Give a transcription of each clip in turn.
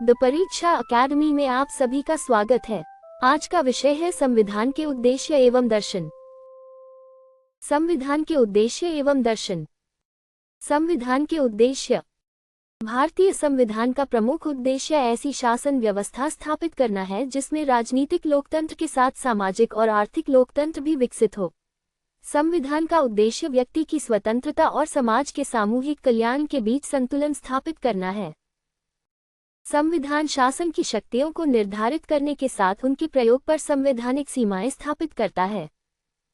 The परीक्षा academy में आप सभी का स्वागत है। आज का विषय है संविधान के उद्देश्य एवं दर्शन। संविधान के उद्देश्य एवं दर्शन। संविधान के उद्देश्य। भारतीय संविधान का प्रमुख उद्देश्य ऐसी शासन व्यवस्था स्थापित करना है जिसमें राजनीतिक लोकतंत्र के साथ सामाजिक और आर्थिक लोकतंत्र भी विकसित हो। संविधान का उद्देश्य व्यक्ति की स्वतंत्रता और समाज के सामूहिक कल्याण के बीच संतुलन स्थापित करना है। संविधान शासन की शक्तियों को निर्धारित करने के साथ उनके प्रयोग पर संवैधानिक सीमाएं स्थापित करता है।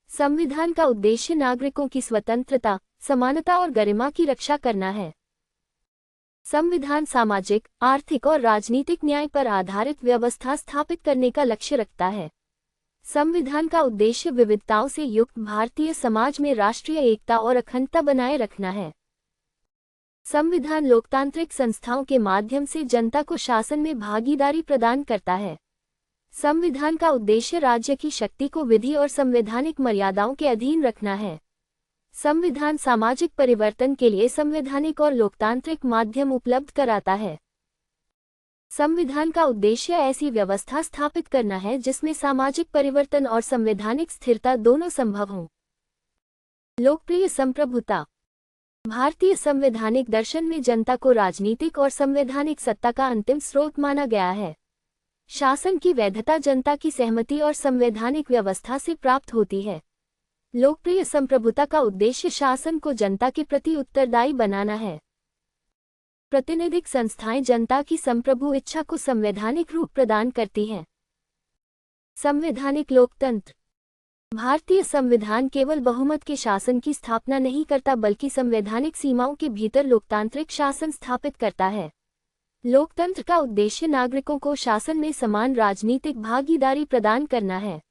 संविधान का उद्देश्य नागरिकों की स्वतंत्रता, समानता और गरिमा की रक्षा करना है। संविधान सामाजिक, आर्थिक और राजनीतिक न्याय पर आधारित व्यवस्था स्थापित करने का लक्ष्य रखता है। संविधान का उद्देश्य विविधताओं से युक्त भारतीय समाज में राष्ट्रीय एकता और अखंडता बनाए रखना है। संविधान लोकतांत्रिक संस्थाओं के माध्यम से जनता को शासन में भागीदारी प्रदान करता है। संविधान का उद्देश्य राज्य की शक्ति को विधि और संवैधानिक मर्यादाओं के अधीन रखना है। संविधान सामाजिक परिवर्तन के लिए संवैधानिक और लोकतांत्रिक माध्यम उपलब्ध कराता है। संविधान का उद्देश्य ऐसी व्यवस्था स्थापित करना है जिसमें सामाजिक परिवर्तन और संवैधानिक स्थिरता दोनों संभव हों। लोकप्रिय संप्रभुता। भारतीय संवैधानिक दर्शन में जनता को राजनीतिक और संवैधानिक सत्ता का अंतिम स्रोत माना गया है। शासन की वैधता जनता की सहमति और संवैधानिक व्यवस्था से प्राप्त होती है। लोकप्रिय संप्रभुता का उद्देश्य शासन को जनता के प्रति उत्तरदायी बनाना है। प्रतिनिधिक संस्थाएं जनता की संप्रभु इच्छा को संवैधानिक रूप प्रदान करती हैं। संवैधानिक लोकतंत्र। भारतीय संविधान केवल बहुमत के शासन की स्थापना नहीं करता बल्कि संवैधानिक सीमाओं के भीतर लोकतांत्रिक शासन स्थापित करता है। लोकतंत्र का उद्देश्य नागरिकों को शासन में समान राजनीतिक भागीदारी प्रदान करना है।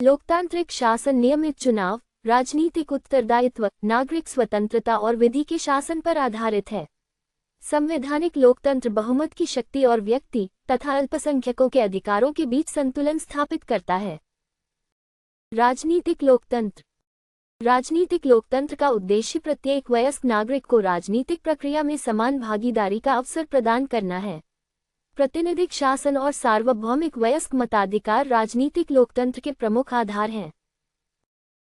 लोकतांत्रिक शासन नियमित चुनाव, राजनीतिक उत्तरदायित्व, नागरिक स्वतंत्रता और विधि के शासन पर आधारित है। संवैधानिक लोकतंत्र बहुमत की शक्ति और व्यक्ति तथा अल्पसंख्यकों के अधिकारों के बीच संतुलन स्थापित करता है। राजनीतिक लोकतंत्र। राजनीतिक लोकतंत्र का उद्देश्य प्रत्येक वयस्क नागरिक को राजनीतिक प्रक्रिया में समान भागीदारी का अवसर प्रदान करना है। प्रतिनिधिक शासन और सार्वभौमिक वयस्क मताधिकार राजनीतिक लोकतंत्र के प्रमुख आधार हैं।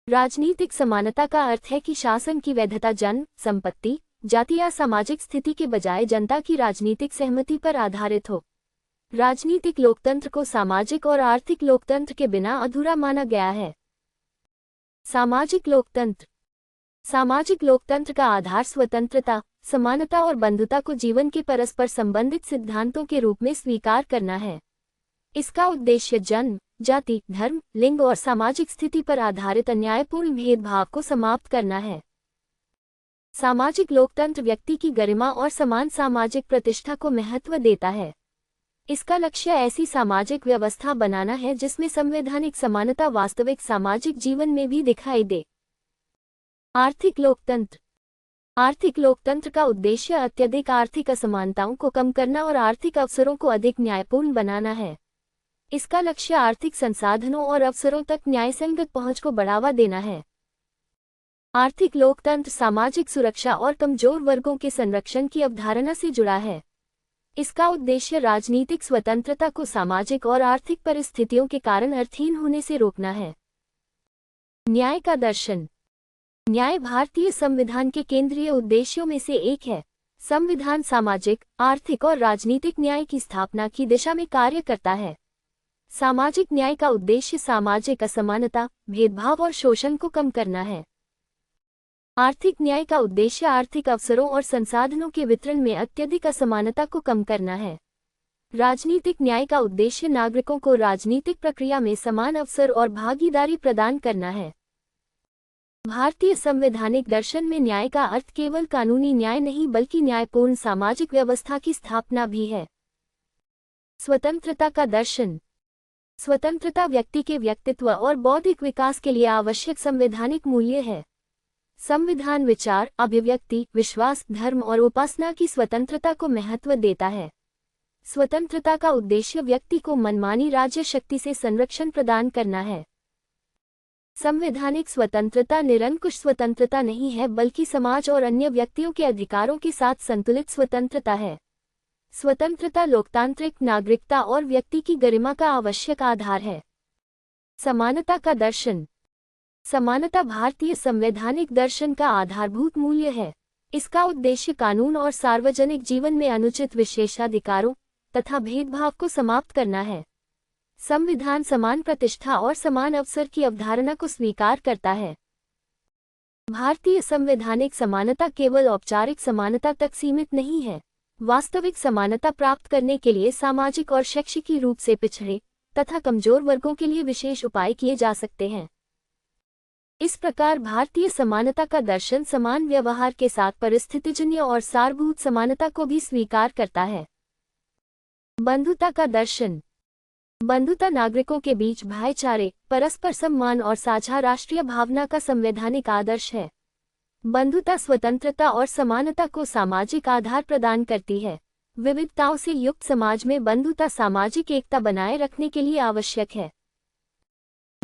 राजनीतिक समानता का अर्थ है कि शासन की वैधता जन्म, संपत्ति, जाति या सामाजिक स्थिति के बजाय जनता की राजनीतिक सहमति पर आधारित हो। राजनीतिक लोकतंत्र को सामाजिक और आर्थिक लोकतंत्र के बिना अधूरा माना गया है। सामाजिक लोकतंत्र। सामाजिक लोकतंत्र का आधार स्वतंत्रता, समानता और बंधुता को जीवन के परस्पर संबंधित सिद्धांतों के रूप में स्वीकार करना है। इसका उद्देश्य जन्म, जाति, धर्म, लिंग और सामाजिक स्थिति पर आधारित अन्यायपूर्ण भेदभाव को समाप्त करना है। सामाजिक लोकतंत्र व्यक्ति की गरिमा और समान सामाजिक प्रतिष्ठा को महत्व देता है। इसका लक्ष्य ऐसी सामाजिक व्यवस्था बनाना है जिसमें संवैधानिक समानता वास्तविक सामाजिक जीवन में भी दिखाई दे। आर्थिक लोकतंत्र। आर्थिक लोकतंत्र का उद्देश्य अत्यधिक आर्थिक असमानताओं को कम करना और आर्थिक अवसरों को अधिक न्यायपूर्ण बनाना है। इसका लक्ष्य आर्थिक संसाधनों और अवसरों तक न्यायसंगत पहुंच को बढ़ावा देना है। आर्थिक लोकतंत्र सामाजिक सुरक्षा और कमजोर वर्गों के संरक्षण की अवधारणा से जुड़ा है। इसका उद्देश्य राजनीतिक स्वतंत्रता को सामाजिक और आर्थिक परिस्थितियों के कारण अर्थहीन होने से रोकना है। न्याय का दर्शन। न्याय भारतीय संविधान के केंद्रीय उद्देश्यों में से एक है। संविधान सामाजिक, आर्थिक और राजनीतिक न्याय की स्थापना की दिशा में कार्य करता है। सामाजिक न्याय का उद्देश्य सामाजिक असमानता, भेदभाव और शोषण को कम करना है। आर्थिक न्याय का उद्देश्य आर्थिक अवसरों और संसाधनों के वितरण में अत्यधिक असमानता को कम करना है। राजनीतिक न्याय का उद्देश्य नागरिकों को राजनीतिक प्रक्रिया में समान अवसर और भागीदारी प्रदान करना है। भारतीय संवैधानिक दर्शन में न्याय का अर्थ केवल कानूनी न्याय नहीं बल्कि न्यायपूर्ण सामाजिक व्यवस्था की स्थापना भी है। स्वतंत्रता का दर्शन। स्वतंत्रता व्यक्ति के व्यक्तित्व और बौद्धिक विकास के लिए आवश्यक संवैधानिक मूल्य है। संविधान विचार, अभिव्यक्ति, विश्वास, धर्म और उपासना की स्वतंत्रता को महत्व देता है। स्वतंत्रता का उद्देश्य व्यक्ति को मनमानी राज्य शक्ति से संरक्षण प्रदान करना है। संवैधानिक स्वतंत्रता निरंकुश स्वतंत्रता नहीं है बल्कि समाज और अन्य व्यक्तियों के अधिकारों के साथ संतुलित स्वतंत्रता है। स्वतंत्रता लोकतांत्रिक नागरिकता और व्यक्ति की गरिमा का आवश्यक आधार है। समानता का दर्शन। समानता भारतीय संवैधानिक दर्शन का आधारभूत मूल्य है। इसका उद्देश्य कानून और सार्वजनिक जीवन में अनुचित विशेषाधिकारों तथा भेदभाव को समाप्त करना है। संविधान समान प्रतिष्ठा और समान अवसर की अवधारणा को स्वीकार करता है। भारतीय संवैधानिक समानता केवल औपचारिक समानता तक सीमित नहीं है। वास्तविक समानता प्राप्त करने के लिए सामाजिक और शैक्षिक रूप से पिछड़े तथा कमजोर वर्गों के लिए विशेष उपाय किए जा सकते हैं। इस प्रकार भारतीय समानता का दर्शन समान व्यवहार के साथ परिस्थितिजन्य और सारभूत समानता को भी स्वीकार करता है। बंधुता का दर्शन। बंधुता नागरिकों के बीच भाईचारे, परस्पर सम्मान और साझा राष्ट्रीय भावना का संवैधानिक आदर्श है। बंधुता स्वतंत्रता और समानता को सामाजिक आधार प्रदान करती है। विविधताओं से युक्त समाज में बंधुता सामाजिक एकता बनाए रखने के लिए आवश्यक है।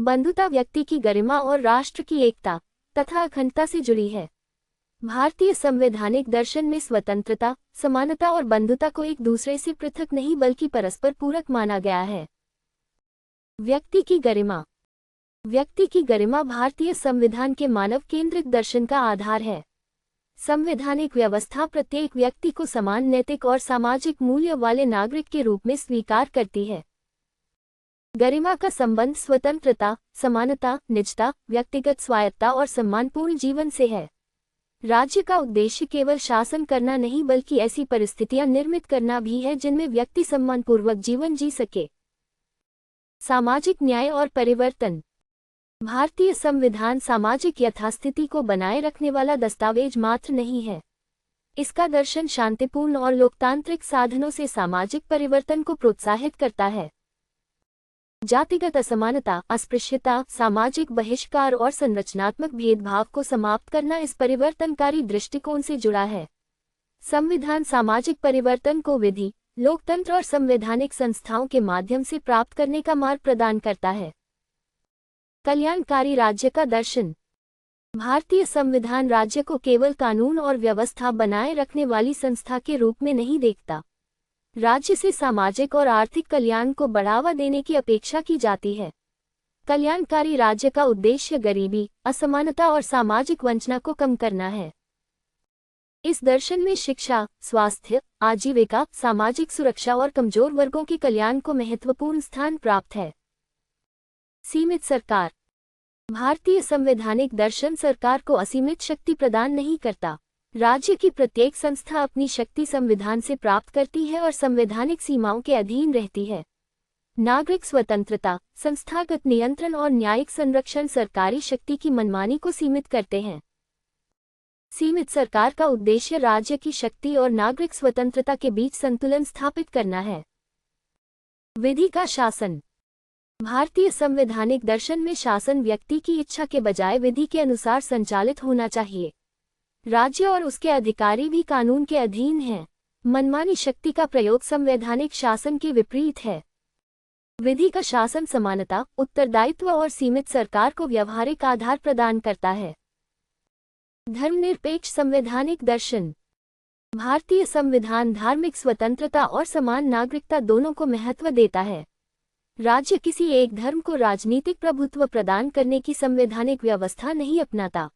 बंधुता व्यक्ति की गरिमा और राष्ट्र की एकता तथा अखंडता से जुड़ी है। भारतीय संवैधानिक दर्शन में स्वतंत्रता, समानता और बंधुता को एक दूसरे से पृथक नहीं बल्कि परस्पर पूरक माना गया है। व्यक्ति की गरिमा। व्यक्ति की गरिमा भारतीय संविधान के मानव केंद्रित दर्शन का आधार है। संवैधानिक व्यवस्था प्रत्येक व्यक्ति को समान नैतिक और सामाजिक मूल्य वाले नागरिक के रूप में स्वीकार करती है। गरिमा का संबंध स्वतंत्रता, समानता, निजता, व्यक्तिगत स्वायत्तता और सम्मानपूर्ण जीवन से है। राज्य का उद्देश्य केवल शासन करना नहीं बल्कि ऐसी परिस्थितियां निर्मित करना भी है जिनमें व्यक्ति सम्मानपूर्वक जीवन जी सके। सामाजिक न्याय और परिवर्तन। भारतीय संविधान सामाजिक यथास्थिति को बनाए रखने वाला दस्तावेज मात्र नहीं है। इसका दर्शन शांतिपूर्ण और लोकतांत्रिक साधनों से सामाजिक परिवर्तन को प्रोत्साहित करता है। जातिगत असमानता, अस्पृश्यता, सामाजिक बहिष्कार और संरचनात्मक भेदभाव को समाप्त करना इस परिवर्तनकारी दृष्टिकोण से जुड़ा है। संविधान सामाजिक परिवर्तन को विधि, लोकतंत्र और संवैधानिक संस्थाओं के माध्यम से प्राप्त करने का मार्ग प्रदान करता है। कल्याणकारी राज्य का दर्शन। भारतीय संविधान राज्य को केवल कानून और व्यवस्था बनाए रखने वाली संस्था के रूप में नहीं देखता। राज्य से सामाजिक और आर्थिक कल्याण को बढ़ावा देने की अपेक्षा की जाती है। कल्याणकारी राज्य का उद्देश्य गरीबी, असमानता और सामाजिक वंचना को कम करना है। इस दर्शन में शिक्षा, स्वास्थ्य, आजीविका, सामाजिक सुरक्षा और कमजोर वर्गों के कल्याण को महत्वपूर्ण स्थान प्राप्त है। सीमित सरकार। भारतीय संवैधानिक दर्शन सरकार को असीमित शक्ति प्रदान नहीं करता। राज्य की प्रत्येक संस्था अपनी शक्ति संविधान से प्राप्त करती है और संवैधानिक सीमाओं के अधीन रहती है। नागरिक स्वतंत्रता, संस्थागत नियंत्रण और न्यायिक संरक्षण सरकारी शक्ति की मनमानी को सीमित करते हैं। सीमित सरकार का उद्देश्य राज्य की शक्ति और नागरिक स्वतंत्रता के बीच संतुलन स्थापित करना है। विधि का शासन। भारतीय संवैधानिक दर्शन में शासन व्यक्ति की इच्छा के बजाय विधि के अनुसार संचालित होना चाहिए। राज्य और उसके अधिकारी भी कानून के अधीन हैं। मनमानी शक्ति का प्रयोग संवैधानिक शासन के विपरीत है। विधि का शासन समानता, उत्तरदायित्व और सीमित सरकार को व्यवहारिक आधार प्रदान करता है। धर्मनिरपेक्ष संवैधानिक दर्शन। भारतीय संविधान धार्मिक स्वतंत्रता और समान नागरिकता दोनों को महत्व देता है। राज्य किसी एक धर्म को राजनीतिक प्रभुत्व प्रदान करने की संवैधानिक व्यवस्था नहीं अपनाता।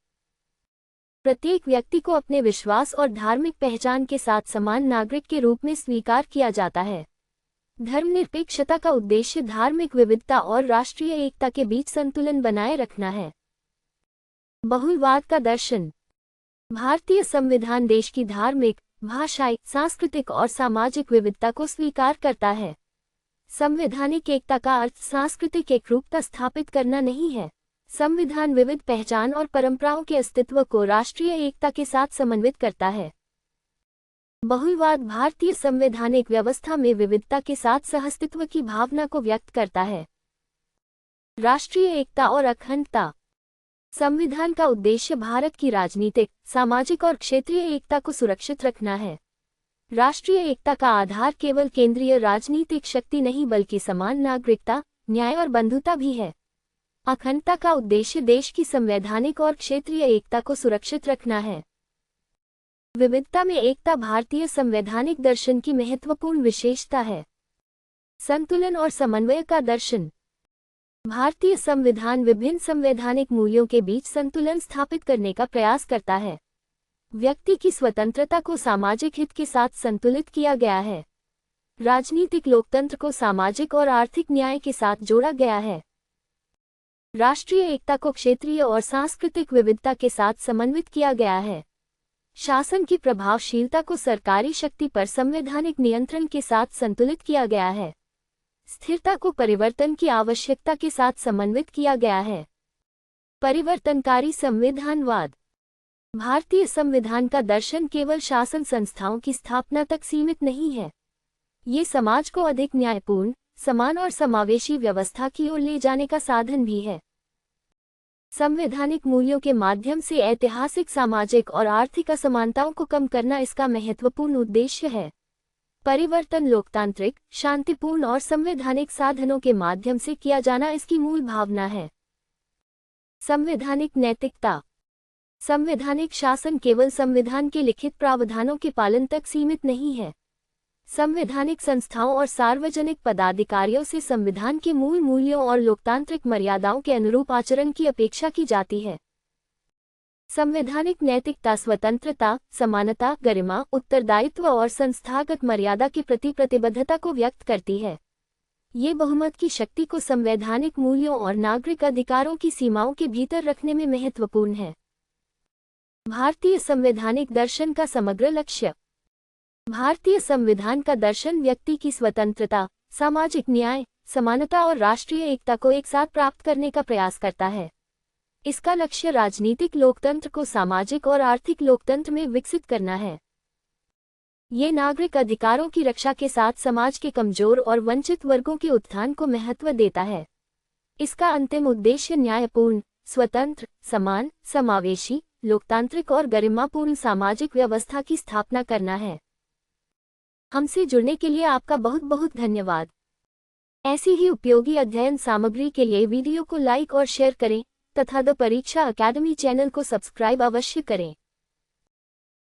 प्रत्येक व्यक्ति को अपने विश्वास और धार्मिक पहचान के साथ समान नागरिक के रूप में स्वीकार किया जाता है। धर्मनिरपेक्षता का उद्देश्य धार्मिक विविधता और राष्ट्रीय एकता के बीच संतुलन बनाए रखना है। बहुलवाद का दर्शन। भारतीय संविधान देश की धार्मिक, भाषाई, सांस्कृतिक और सामाजिक विविधता को स्वीकार करता है। संवैधानिक एकता का अर्थ सांस्कृतिक एकरूपता स्थापित करना नहीं है। संविधान विविध पहचान और परंपराओं के अस्तित्व को राष्ट्रीय एकता के साथ समन्वित करता है। बहुलवाद भारतीय संवैधानिक व्यवस्था में विविधता के साथ सहअस्तित्व की भावना को व्यक्त करता है। राष्ट्रीय एकता और अखंडता। संविधान का उद्देश्य भारत की राजनीतिक, सामाजिक और क्षेत्रीय एकता को सुरक्षित रखना है। राष्ट्रीय एकता का आधार केवल केंद्रीय राजनीतिक शक्ति नहीं बल्कि समान नागरिकता, न्याय और बंधुता भी है। अखंडता का उद्देश्य देश की संवैधानिक और क्षेत्रीय एकता को सुरक्षित रखना है। विविधता में एकता भारतीय संवैधानिक दर्शन की महत्वपूर्ण विशेषता है। संतुलन और समन्वय का दर्शन। भारतीय संविधान विभिन्न संवैधानिक मूल्यों के बीच संतुलन स्थापित करने का प्रयास करता है। व्यक्ति की स्वतंत्रता को सामाजिक हित के साथ संतुलित किया गया है। राजनीतिक लोकतंत्र को सामाजिक और आर्थिक न्याय के साथ जोड़ा गया है। राष्ट्रीय एकता को क्षेत्रीय और सांस्कृतिक विविधता के साथ समन्वित किया गया है। शासन की प्रभावशीलता को सरकारी शक्ति पर संवैधानिक नियंत्रण के साथ संतुलित किया गया है। स्थिरता को परिवर्तन की आवश्यकता के साथ समन्वित किया गया है। परिवर्तनकारी संविधानवाद। भारतीय संविधान का दर्शन केवल शासन संस्थाओं की स्थापना तक सीमित नहीं है। ये समाज को अधिक न्यायपूर्ण, समान और समावेशी व्यवस्था की ओर ले जाने का साधन भी है। संवैधानिक मूल्यों के माध्यम से ऐतिहासिक, सामाजिक और आर्थिक असमानताओं को कम करना इसका महत्वपूर्ण उद्देश्य है। परिवर्तन लोकतांत्रिक, शांतिपूर्ण और संवैधानिक साधनों के माध्यम से किया जाना इसकी मूल भावना है। संवैधानिक नैतिकता। संवैधानिक शासन केवल संविधान के लिखित प्रावधानों के पालन तक सीमित नहीं है। संवैधानिक संस्थाओं और सार्वजनिक पदाधिकारियों से संविधान के मूल मूल्यों और लोकतांत्रिक मर्यादाओं के अनुरूप आचरण की अपेक्षा की जाती है। संवैधानिक नैतिकता स्वतंत्रता, समानता, गरिमा, उत्तरदायित्व और संस्थागत मर्यादा के प्रति प्रतिबद्धता को व्यक्त करती है। ये बहुमत की शक्ति को संवैधानिक मूल्यों और नागरिक अधिकारों की सीमाओं के भीतर रखने में महत्वपूर्ण है। भारतीय संवैधानिक दर्शन का समग्र लक्ष्य। भारतीय संविधान का दर्शन व्यक्ति की स्वतंत्रता, सामाजिक न्याय, समानता और राष्ट्रीय एकता को एक साथ प्राप्त करने का प्रयास करता है। इसका लक्ष्य राजनीतिक लोकतंत्र को सामाजिक और आर्थिक लोकतंत्र में विकसित करना है। ये नागरिक अधिकारों की रक्षा के साथ समाज के कमजोर और वंचित वर्गों के उत्थान को महत्व देता है। इसका अंतिम उद्देश्य न्यायपूर्ण, स्वतंत्र, समान, समावेशी, लोकतांत्रिक और गरिमापूर्ण सामाजिक व्यवस्था की स्थापना करना है। हमसे जुड़ने के लिए आपका बहुत बहुत धन्यवाद। ऐसी ही उपयोगी अध्ययन सामग्री के लिए वीडियो को लाइक और शेयर करें तथा द परीक्षा अकेडमी चैनल को सब्सक्राइब अवश्य करें।